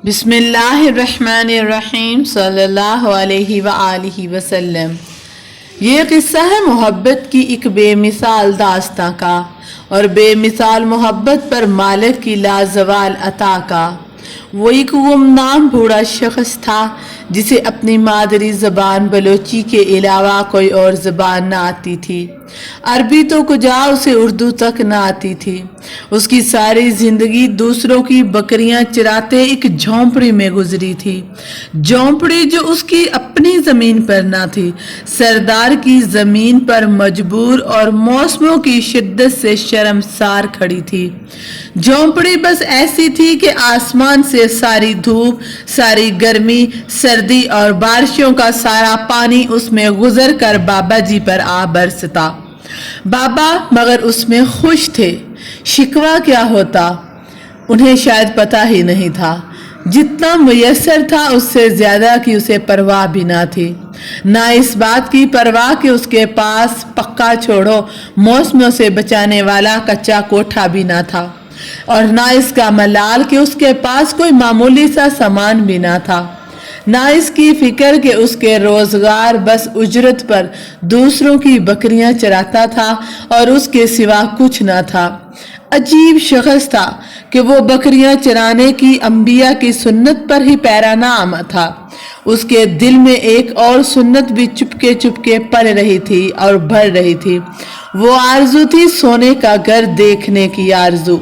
بسم اللہ الرحمن الرحیم صلی اللہ علیہ وآلہ وسلم۔ یہ قصہ ہے محبت کی ایک بے مثال داستاں کا اور بے مثال محبت پر مالک کی لازوال عطا کا۔ وہ ایک گمنام بوڑھا شخص تھا جسے اپنی مادری زبان بلوچی کے علاوہ کوئی اور زبان نہ آتی تھی۔ عربی تو کجا اسے اردو تک نہ آتی تھی۔ اس کی ساری زندگی دوسروں کی بکریاں چراتے ایک جھونپڑی میں گزری تھی، جھونپڑی جو اس کی اپنی زمین پر نہ تھی، سردار کی زمین پر مجبور اور موسموں کی شدت سے شرمسار کھڑی تھی۔ جھونپڑی بس ایسی تھی کہ آسمان سے ساری دھوپ، ساری گرمی، سردی اور بارشوں کا سارا پانی اس میں گزر کر بابا جی پر آ برستا۔ بابا مگر اس میں خوش تھے۔ شکوہ کیا ہوتا انہیں شاید پتہ ہی نہیں تھا۔ جتنا میسر تھا اس سے زیادہ کی اسے پرواہ بھی نہ تھی۔ نہ اس بات کی پرواہ کہ اس کے پاس پکا چھوڑو موسموں سے بچانے والا کچا کوٹھا بھی نہ تھا، اور نہ اس کا ملال کہ اس کے پاس کوئی معمولی سا سامان بھی نہ تھا، نہ اس کی فکر کہ اس کے روزگار بس اجرت پر دوسروں کی بکریاں چراتا تھا اور اس کے سوا کچھ نہ تھا۔ عجیب شخص تھا کہ وہ بکریاں چرانے کی انبیاء کی سنت پر ہی پیرا نام تھا۔ اس کے دل میں ایک اور سنت بھی چپکے چپکے پل رہی تھی اور بڑھ رہی تھی۔ وہ آرزو تھی سونے کا گھر دیکھنے کی آرزو،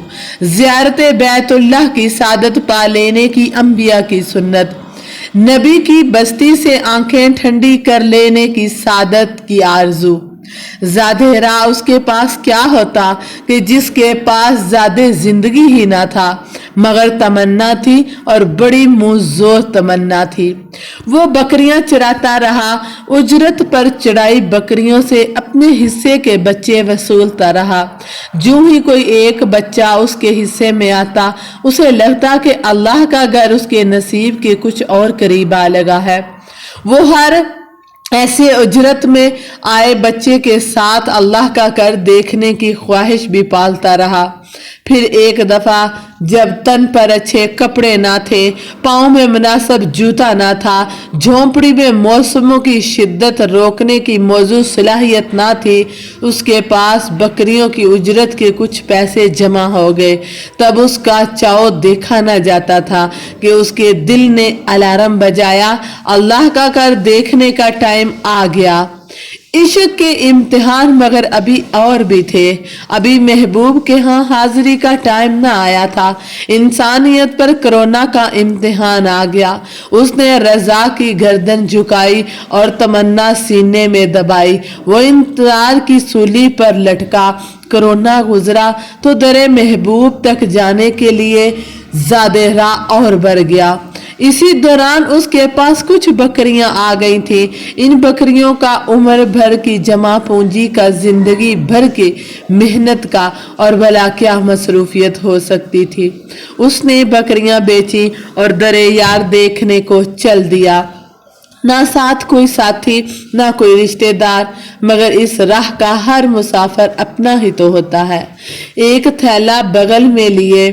زیارت بیت اللہ کی سعادت پا لینے کی انبیاء کی سنت، نبی کی بستی سے آنکھیں ٹھنڈی کر لینے کی سعادت کی آرزو۔ زیادہ راہ اس کے پاس کیا ہوتا کہ جس کے پاس زیادہ زندگی ہی نہ تھا، مگر تمنا تھی اور بڑی منہ زور تمنا تھی۔ وہ بکریاں چراتا رہا، اجرت پر چڑھائی بکریوں سے اپنے حصے کے بچے وصولتا رہا۔ جو ہی کوئی ایک بچہ اس کے حصے میں آتا اسے لگتا کہ اللہ کا گھر اس کے نصیب کے کچھ اور قریب آ لگا ہے۔ وہ ہر ایسے اجرت میں آئے بچے کے ساتھ اللہ کا گھر دیکھنے کی خواہش بھی پالتا رہا۔ پھر ایک دفعہ جب تن پر اچھے کپڑے نہ تھے، پاؤں میں مناسب جوتا نہ تھا، جھونپڑی میں موسموں کی شدت روکنے کی موزوں صلاحیت نہ تھی، اس کے پاس بکریوں کی اجرت کے کچھ پیسے جمع ہو گئے، تب اس کا چاؤ دیکھا نہ جاتا تھا کہ اس کے دل نے الارم بجایا، اللہ کا گھر دیکھنے کا ٹائم آ گیا۔ عشق کے امتحان مگر ابھی اور بھی تھے۔ ابھی محبوب کے ہاں حاضری کا ٹائم نہ آیا تھا۔ انسانیت پر کرونا کا امتحان آ گیا۔ اس نے رضا کی گردن جھکائی اور تمنا سینے میں دبائی۔ وہ انتظار کی سولی پر لٹکا۔ کرونا گزرا تو در محبوب تک جانے کے لیے زیادہ راہ اور بڑھ گیا۔ اسی دوران اس کے پاس کچھ بکریاں آ گئی تھیں۔ ان بکریوں کا عمر بھر کی جمع پونجی کا، زندگی بھر کی محنت کا، اور بھلا کیا مصروفیت ہو سکتی تھی۔ اس نے بکریاں بیچی اور در یار دیکھنے کو چل دیا۔ نہ ساتھ کوئی ساتھی، نہ کوئی رشتہ دار، مگر اس راہ کا ہر مسافر اپنا ہی تو ہوتا ہے۔ ایک تھیلا بغل میں لیے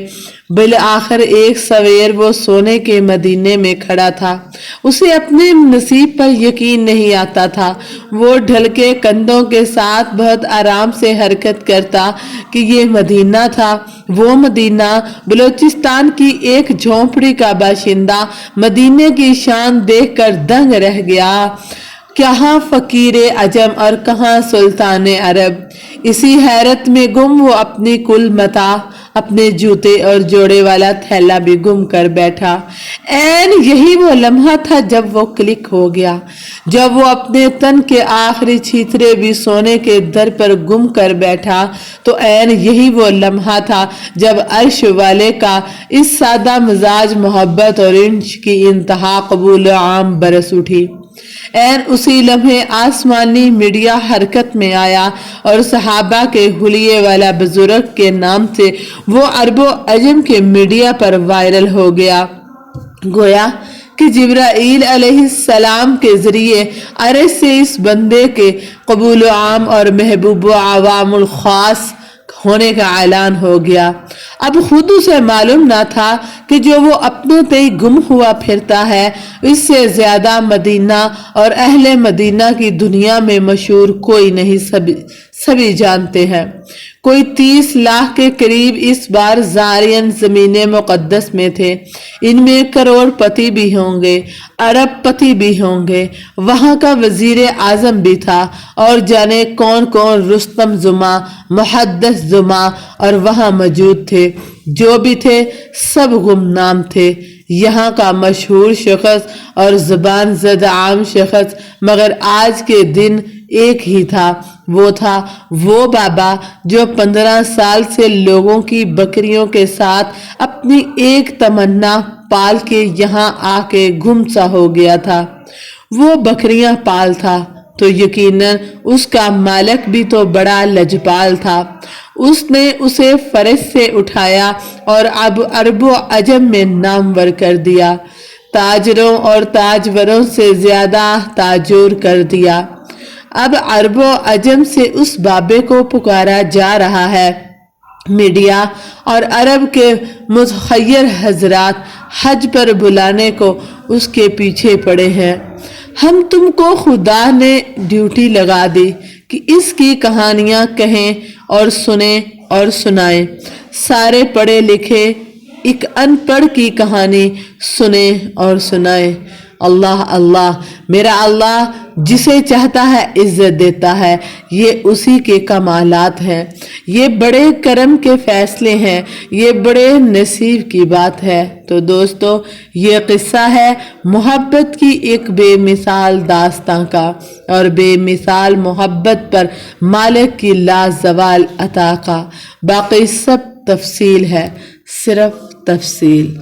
بالآخر ایک سویر وہ سونے کے مدینے میں کھڑا تھا۔ اسے اپنے نصیب پر یقین نہیں آتا تھا۔ وہ ڈھل کے کندھوں کے ساتھ بہت آرام سے حرکت کرتا کہ یہ مدینہ تھا، وہ مدینہ۔ بلوچستان کی ایک جھونپڑی کا باشندہ مدینے کی شان دیکھ کر دنگ رہ گیا۔ کہاں فقیر عجم اور کہاں سلطان عرب۔ اسی حیرت میں گم وہ اپنی کل متاع، اپنے جوتے اور جوڑے والا تھیلا بھی گم کر بیٹھا۔ عین یہی وہ لمحہ تھا جب وہ کلک ہو گیا، جب وہ اپنے تن کے آخری چھیترے بھی سونے کے در پر گم کر بیٹھا، تو عین یہی وہ لمحہ تھا جب عرش والے کا اس سادہ مزاج محبت اور عشق کی انتہا قبول عام برس اٹھی۔ عین اسی لمحے آسمانی میڈیا حرکت میں آیا اور صحابہ کے حلیے والا بزرگ کے نام سے وہ عرب و عجم کے میڈیا پر وائرل ہو گیا۔ گویا کہ جبرائیل علیہ السلام کے ذریعے عرش سے اس بندے کے قبول عام اور محبوب و عوام الخاص ہونے کا اعلان ہو گیا۔ اب خود اسے معلوم نہ تھا کہ کہ جو وہ اپنوں تئیں گم ہوا پھرتا ہے اس سے زیادہ مدینہ اور اہل مدینہ کی دنیا میں مشہور کوئی نہیں، سبھی جانتے ہیں۔ کوئی 30 لاکھ کے قریب اس بار زائرین زمین مقدس میں تھے، ان میں کروڑ پتی بھی ہوں گے، ارب پتی بھی ہوں گے، وہاں کا وزیر اعظم بھی تھا، اور جانے کون کون رستم زما، محدث زما اور وہاں موجود تھے، جو بھی تھے سب گمنام تھے۔ یہاں کا مشہور شخص اور زبان زد عام شخص مگر آج کے دن ایک ہی تھا، وہ تھا وہ بابا جو 15 سال سے لوگوں کی بکریوں کے ساتھ اپنی ایک تمنا پال کے یہاں آ کے گم سا ہو گیا تھا۔ وہ بکریاں پال تھا تو یقیناً اس کا مالک بھی تو بڑا لجپال تھا۔ اس نے اسے فرش سے اٹھایا اور اب عرب و عجم میں نامور کر دیا، تاجروں اور تاجوروں سے زیادہ تاجور کر دیا۔ اب عرب و عجم سے اس بابے کو پکارا جا رہا ہے۔ میڈیا اور عرب کے متخیر حضرات حج پر بلانے کو اس کے پیچھے پڑے ہیں۔ ہم تم کو خدا نے ڈیوٹی لگا دی کہ اس کی کہانیاں کہیں اور سنیں اور سنائیں۔ سارے پڑھے لکھے ایک ان پڑھ کی کہانی سنیں اور سنائیں۔ اللہ اللہ، میرا اللہ جسے چاہتا ہے عزت دیتا ہے، یہ اسی کے کمالات ہیں، یہ بڑے کرم کے فیصلے ہیں، یہ بڑے نصیب کی بات ہے۔ تو دوستو، یہ قصہ ہے محبت کی ایک بے مثال داستان کا، اور بے مثال محبت پر مالک کی لازوال عطا کا۔ باقی سب تفصیل ہے، صرف تفصیل۔